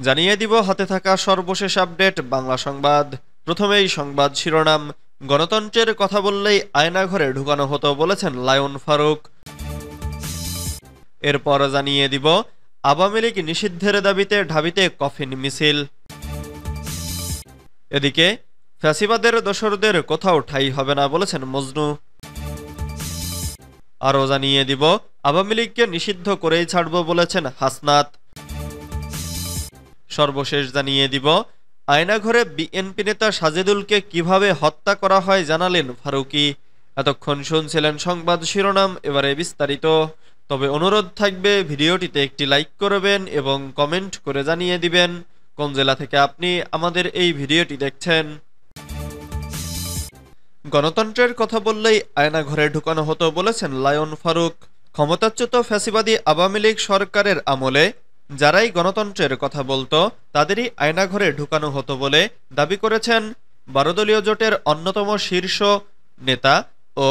জানিয়ে দিব হাতে থাকা সর্বশেষ আপডেট বাংলা সংবাদ। প্রথমেই সংবাদ শিরোনাম। গণতন্ত্রের কথা বললেই আয়নাঘরে ঢুকানো হতো বলেছেন লায়ন ফারুক। এরপর জানিয়ে দিব আওয়ামী লীগ নিষিদ্ধের দাবিতে ঢাবিতে কফিন মিছিল। এদিকে ফ্যাসিবাদের দোসরদের কোথাও ঠাঁই হবে না বলেছেন মজনু। আরও জানিয়ে দিব আওয়ামী লীগকে নিষিদ্ধ করেই ছাড়ব বলেছেন হাসনাত। সর্বশেষ জানিয়ে দিব আয়নাঘরে বিএনপি নেতা সাজেদুলকে কিভাবে হত্যা করা হয় জানালেন ফারুকী। এতক্ষণ শুনছিলেন সংবাদ শিরোনাম, এবারে বিস্তারিত। তবে অনুরোধ থাকবে ভিডিওটিতে একটি লাইক করবেন এবং কমেন্ট করে জানিয়ে দিবেন কোন জেলা থেকে আপনি আমাদের এই ভিডিওটি দেখছেন। গণতন্ত্রের কথা বললেই আয়নাঘরে ঢুকানো হতো বলেছেন লায়ন ফারুক। ক্ষমতাচ্যুত ফ্যাসিবাদী আওয়ামী লীগ সরকারের আমলে যারাই গণতন্ত্রের কথা বলতো তাদেরই আয়নাঘরে ঢুকানো হতো বলে দাবি করেছেন 12 দলীয় জোটের অন্যতম শীর্ষ নেতা ও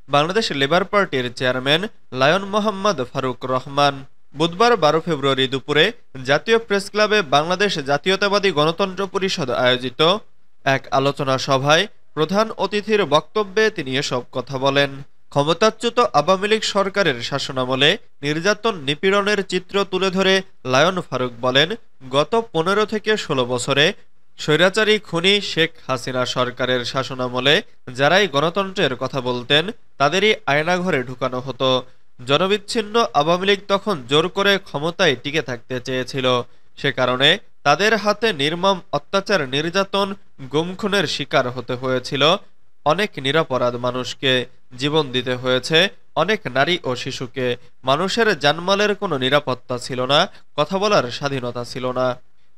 বাংলাদেশ লেবার পার্টির চেয়ারম্যান লায়ন মোহাম্মদ ফারুক রহমান। বুধবার 12 ফেব্রুয়ারি দুপুরে জাতীয় প্রেস ক্লাবে বাংলাদেশ জাতীয়তাবাদী গণতন্ত্র পরিষদ আয়োজিত এক আলোচনা সভায় প্রধান অতিথির বক্তব্যে তিনি এসব কথা বলেন। ক্ষমতাচ্যুত আওয়ামী লীগ সরকারের শাসনামলে নির্যাতন নিপীড়নের চিত্র তুলে ধরে লায়ন ফারুক বলেন, গত 15 থেকে 16 বছরে স্বৈরাচারী খুনি শেখ হাসিনা সরকারের শাসনামলে যারাই গণতন্ত্রের কথা বলতেন তাদেরই আয়নাঘরে ঢুকানো হতো। জনবিচ্ছিন্ন আওয়ামী লীগ তখন জোর করে ক্ষমতায় টিকে থাকতে চেয়েছিল। সে কারণে তাদের হাতে নির্মম অত্যাচার, নির্যাতন, গুম-খুনের শিকার হতে হয়েছিল অনেক নিরপরাধ মানুষকে, জীবন দিতে হয়েছে অনেক নারী ও শিশুকে। মানুষের জানমালের কোনো নিরাপত্তা ছিল না, কথা বলার স্বাধীনতা ছিল না।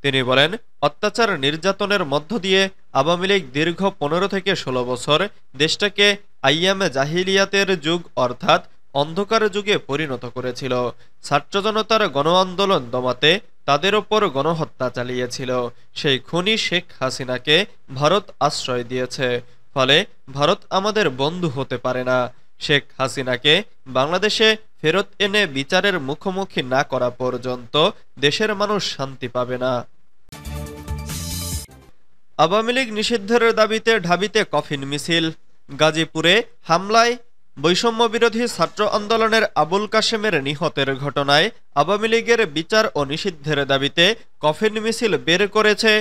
তিনি বলেন, অত্যাচার নির্যাতনের মধ্য দিয়ে আওয়ামী লীগ দীর্ঘ 15 থেকে 16 বছর দেশটাকে আইয়ামে জাহিলিয়াতের যুগ অর্থাৎ অন্ধকার যুগে পরিণত করেছিল। ছাত্র জনতার গণ আন্দোলন দমাতে তাদের ওপর গণহত্যা চালিয়েছিল। সেই খুনি শেখ হাসিনাকে ভারত আশ্রয় দিয়েছে। ফলে ভারত আমাদের বন্ধু হতে পারে না। শেখ হাসিনাকে বাংলাদেশে ফেরত এনে বিচারের মুখোমুখি না করা পর্যন্ত দেশের মানুষ শান্তি পাবে না। আওয়ামী লীগ নিষিদ্ধের দাবিতে ঢাবিতে কফিন মিছিল। গাজীপুরে হামলায় বৈষম্য বিরোধী ছাত্র আন্দোলনের আবুল কাশেমের নিহতের ঘটনায় আওয়ামী লীগের বিচার ও নিষিদ্ধের দাবিতে কফিন মিছিল বের করেছে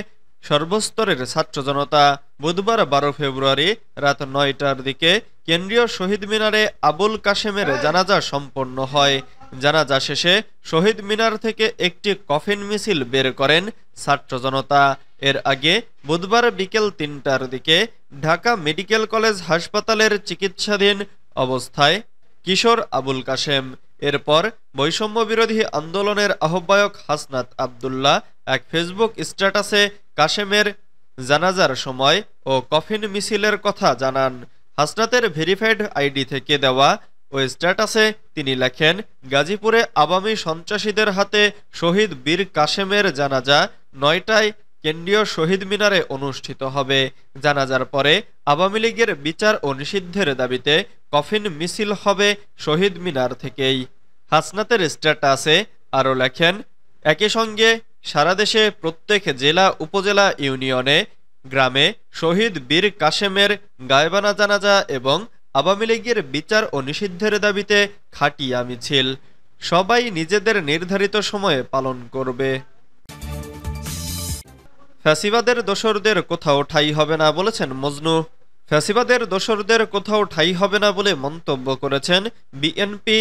সর্বস্তরের ছাত্র জনতা। বুধবার 12 ফেব্রুয়ারি রাত 9টার দিকে কেন্দ্রীয় শহীদ মিনারে আবুল কাশেমের জানাজা সম্পন্ন হয়। জানাজা শেষে শহীদ মিনার থেকে একটি কফিন মিছিল বের করেন ছাত্র জনতা। এর আগে বুধবার বিকেল 3টার দিকে ঢাকা মেডিকেল কলেজ হাসপাতালের চিকিৎসাধীন অবস্থায় কিশোর আবুল কাশেম। এরপর বৈষম্য বিরোধী আন্দোলনের আহ্বায়ক হাসনাত আবদুল্লাহ এক ফেসবুক স্ট্যাটাসে কাশেমের জানাজার সময় ও কফিন মিছিলের কথা জানান। হাসনাতের ভেরিফাইড আইডি থেকে দেওয়া ওই স্ট্যাটাসে তিনি লেখেন, গাজীপুরে আওয়ামী সন্ত্রাসীদের হাতে শহীদ বীর কাশেমের জানাজা 9টায় কেন্দ্রীয় শহীদ মিনারে অনুষ্ঠিত হবে। জানাজার পরে আওয়ামী লীগের বিচার ও নিষিদ্ধের দাবিতে কফিন মিছিল হবে শহীদ মিনার থেকেই। হাসনাতের স্ট্যাটাসে আরও লেখেন, একই সঙ্গে সারা দেশে প্রত্যেক জেলা, উপজেলা, ইউনিয়নে, গ্রামে শহীদ বীর কাশেমের গায়বানা জানাজা এবং আওয়ামী লীগের বিচার ও নিষিদ্ধের দাবিতে খাটিয়া মিছিল সবাই নিজেদের নির্ধারিত সময়ে পালন করবে। ফ্যাসিবাদের দোসরদের কোথাও ঠাঁই হবে না বলেছেন মজনু। ফ্যাসিবাদের দোসরদের কোথাও ঠাঁই হবে না বলে মন্তব্য করেছেন বিএনপি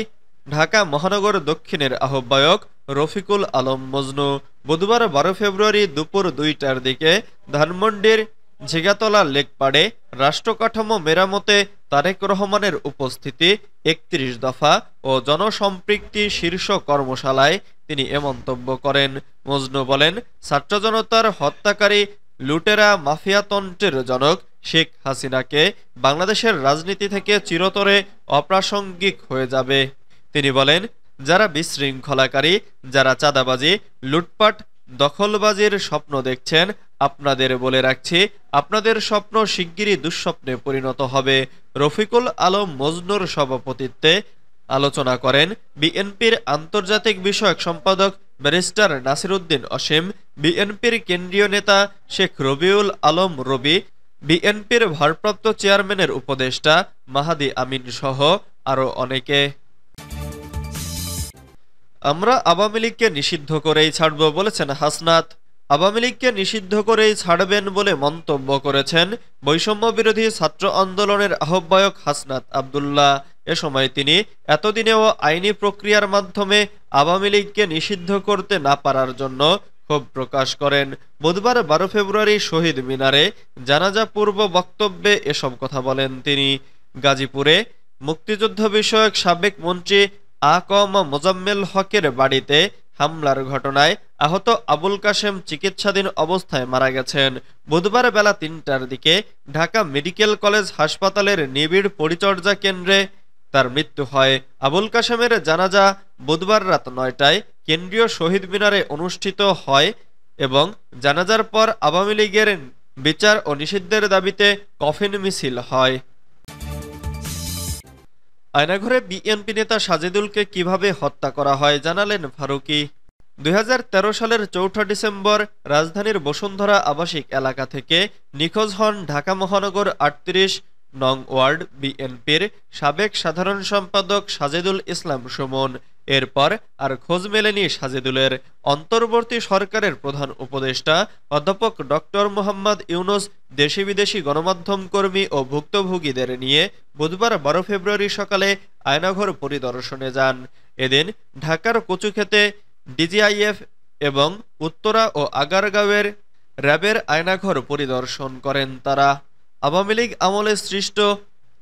ঢাকা মহানগর দক্ষিণের আহ্বায়ক রফিকুল আলম মজনু। বুধবার 12 ফেব্রুয়ারি দুপুর 2টার দিকে ধানমন্ডির ঝিগাতলা লেকপাড়ে রাষ্ট্রকাঠামো মেরামতে তারেক রহমানের উপস্থিতি 31 দফা ও জনসম্পৃক্তি শীর্ষ কর্মশালায় তিনি এ মন্তব্য করেন। মজনু বলেন, ছাত্র জনতার হত্যাকারী লুটেরা মাফিয়াতন্ত্রের জনক শেখ হাসিনাকে বাংলাদেশের রাজনীতি থেকে চিরতরে অপ্রাসঙ্গিক হয়ে যাবে। তিনি বলেন, যারা বিশৃঙ্খলাকারী, যারা চাঁদাবাজি, লুটপাট, দখলবাজির স্বপ্ন দেখছেন, আপনাদের বলে রাখছি, আপনাদের স্বপ্ন শিগগিরই দুঃস্বপ্নে পরিণত হবে। রফিকুল আলম মজনুর সভাপতিত্বে আলোচনা করেন বিএনপির আন্তর্জাতিক বিষয়ক সম্পাদক ব্যারিস্টার নাসিরউদ্দিন অসীম, বিএনপির কেন্দ্রীয় নেতা শেখ রবিউল আলম রবি, বিএনপির ভারপ্রাপ্ত চেয়ারম্যানের উপদেষ্টা মাহাদি আমিন সহ আরও অনেকে। আমরা আওয়ামী লীগকে নিষিদ্ধ করেই ছাড়ব বলেছেন হাসনাত। আওয়ামী লীগকে নিষিদ্ধ করেই ছাড়বেন বলে মন্তব্য করেছেন বৈষম্য বিরোধী ছাত্র আন্দোলনের আহ্বায়ক হাসনাত আব্দুল্লাহ। এ সময় তিনি এতদিনেও আইনি প্রক্রিয়ার মাধ্যমে আওয়ামী লীগকে নিষিদ্ধ করতে না পারার জন্য ক্ষোভ প্রকাশ করেন। বুধবার 12 ফেব্রুয়ারি শহীদ মিনারে জানাজা পূর্ব বক্তব্যে এসব কথা বলেন তিনি। গাজীপুরে মুক্তিযুদ্ধ বিষয়ক সাবেক মন্ত্রী আ.ক.ম মোজাম্মেল হকের বাড়িতে হামলার ঘটনায় আহত আবুল কাশেম চিকিৎসাধীন অবস্থায় মারা গেছেন। বুধবার বেলা ৩টার দিকে ঢাকা মেডিকেল কলেজ হাসপাতালের নিবিড় পরিচর্যা কেন্দ্রে তার মৃত্যু হয়। আবুল কাশেমের জানাজা বুধবার রাত ৯টায় কেন্দ্রীয় শহীদ মিনারে অনুষ্ঠিত হয় এবং জানাজার পর আওয়ামী লীগের বিচার ও নিষিদ্ধের দাবিতে কফিন মিছিল হয়। আয়নাঘরে বিএনপি নেতা সাজেদুলকে কিভাবে হত্যা করা হয় জানালেন ফারুকী। ২০১৩ সালের ৪ ডিসেম্বর রাজধানীর বসুন্ধরা আবাসিক এলাকা থেকে নিখোঁজ হন ঢাকা মহানগর ৩৮ নং ওয়ার্ড বিএনপির সাবেক সাধারণ সম্পাদক সাজেদুল ইসলাম সুমন। এরপর আর খোঁজ মেলেনি সাজেদুলের। অন্তর্বর্তী সরকারের প্রধান উপদেষ্টা অধ্যাপক ডক্টর মোহাম্মদ ইউনুস দেশি বিদেশি গণমাধ্যম কর্মী ও ভুক্তভোগীদের নিয়ে বুধবার ১২ ফেব্রুয়ারি সকালে আয়নাঘর পরিদর্শনে যান। এদিন ঢাকার কচুক্ষেতে ডিজিআইএফ এবং উত্তরা ও আগারগাঁওয়ের র্যাবের আয়নাঘর পরিদর্শন করেন তারা। আওয়ামী লীগ আমলে সৃষ্ট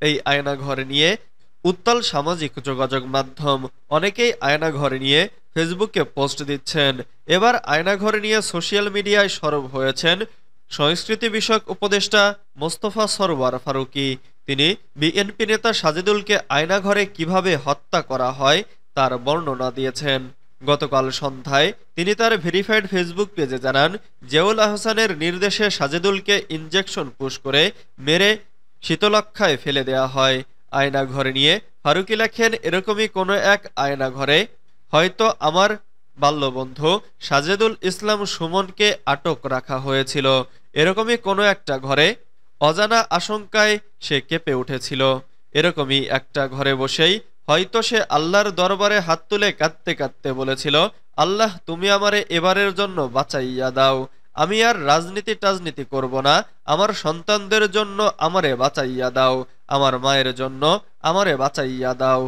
এই আয়নাঘর নিয়ে উত্তাল সামাজিক যোগাযোগ মাধ্যম। অনেকেই আয়নাঘর নিয়ে ফেসবুকে পোস্ট দিচ্ছেন। এবার আয়নাঘর নিয়ে সোশ্যাল মিডিয়ায় সরব হয়েছেন সংস্কৃতি বিষয়ক উপদেষ্টা মোস্তফা সরওয়ার ফারুকী। তিনি বিএনপি নেতা সাজেদুলকে আয়নাঘরে কিভাবে হত্যা করা হয় তার বর্ণনা দিয়েছেন। গতকাল সন্ধ্যায় তিনি তার ভেরিফাইড ফেসবুক পেজে জানান, জিয়াউল আহসানের নির্দেশে সাজেদুলকে ইনজেকশন পুশ করে মেরে শীতলক্ষায় ফেলে দেয়া হয়। আয়নাঘর নিয়ে ফারুকী লেখেন, এরকমই কোনো এক আয়নাঘরে হয়তো আমার বাল্যবন্ধু সাজেদুল ইসলাম সুমনকে আটক রাখা হয়েছিল। এরকমই কোনো একটা ঘরে অজানা আশঙ্কায় সে কেঁপে উঠেছিল। এরকমই একটা ঘরে বসেই হয়তো সে আল্লাহর দরবারে হাত তুলে কাঁদতে কাঁদতে বলেছিল, আল্লাহ তুমি আমারে এবারের জন্য বাঁচাইয়া দাও। আমি আর রাজনীতি করব না। আমার সন্তানদের জন্য আমারে বাঁচাইয়া দাও। আমার মায়ের জন্য আমারে বাঁচাইয়া দাও।